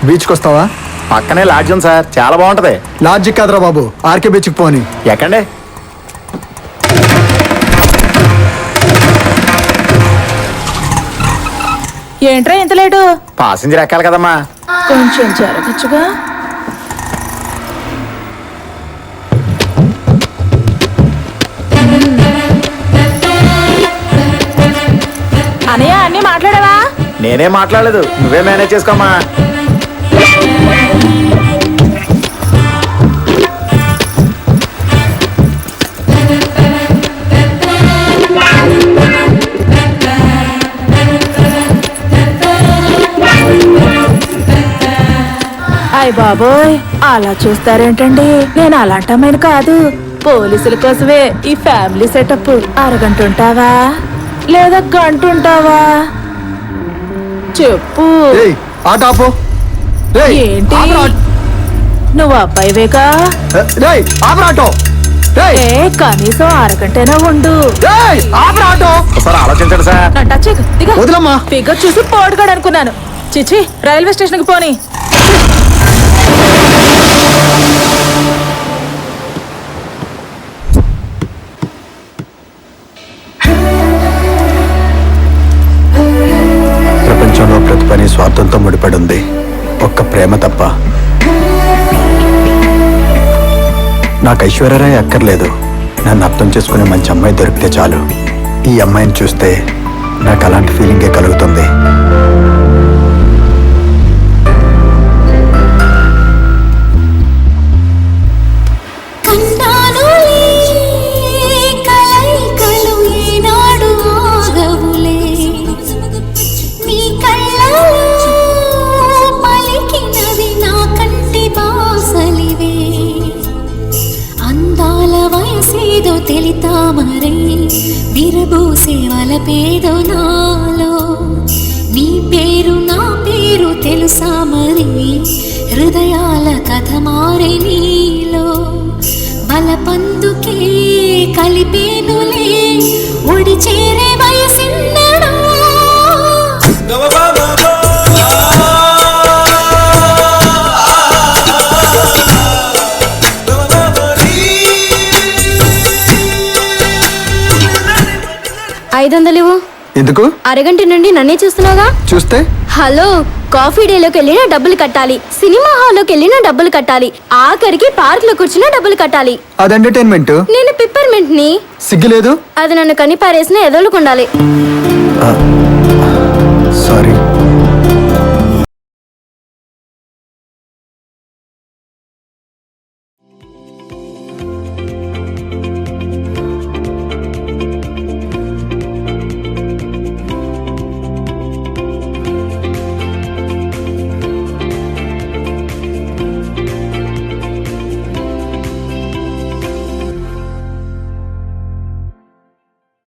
బీచ్కి వస్తావా? పక్కనే లాడ్జ్ ఉంది సార్, చాలా బాగుంటది. లాడ్జ్ కాదురా బాబు, ఆర్కే బీచ్కి పోని. ఎక్కండి. ఏంట్రా ఇంత లేటు? పాసింజర్ ఎక్కాలి కదమ్మా. కొంచెం జరగచ్చుగా. అనయ్య అన్నీ మాట్లాడావా? నేనేం మాట్లాడలేదు, నువ్వే మేనేజ్ చేసుకోమ్మా. అయ్ బాబోయ్, అలా చూస్తారేంటండి? నేను అలాంటమైన కాదు. పోలీసుల కోసమే ఈ ఫ్యామిలీ సెటప్. అరగంట ఉంటావా లేదా గంట ఉంటావా చెప్పు. ఆటో ఆపు. ఏంటి నువ్వు అబ్బాయివేగా? ఆటో కనీసం అరగంటైనా ఉండు. ఒకసారి ఆలోచించండి సార్. నా టచ్ దిగా. వదలమ్మా. ఫిగర్ చూసి పోటుగాడు అనుకున్నాను. చిచి, రైల్వే స్టేషన్ కి పోనీ. ప్రపంచంలో ప్రతి పని స్వార్థంతో ముడిపడి ఉంది, ఒక్క ప్రేమ తప్ప. నాకు ఐశ్వర్యరాయ్ అక్కర్లేదు, నన్ను అర్థం చేసుకునే మంచి అమ్మాయి దొరికితే చాలు. ఈ అమ్మాయిని చూస్తే నాకు అలాంటి ఫీలింగే కలుగుతుంది. తెలితామరై విరబోసే వలపేదో నాలో. నీ పేరు నా పేరు తెలుసా మరి, హృదయాల కథ మారే నీలో. బలపందుకే కలిపేనులే ఒడి చేరే వయసిన్నడా. ఎందుకు? అరగంట నుండి నన్నే చూస్తున్నావుగా. చూస్తే హలో, కాఫీ డేలోకి వెళ్ళినా డబ్బులు కట్టాలి, సినిమా హాల్లోకి వెళ్ళినా డబ్బులు కట్టాలి, ఆఖరికి పార్క్ లో కూర్చున్నా డబ్బులు కట్టాలి. అది ఎంటర్టైన్మెంట్. నేను పిప్పర్మెంట్ ని. సిగ్గులేదు? అది నన్ను కని పారేసిన ఎదలుకుండాలి. సారీ.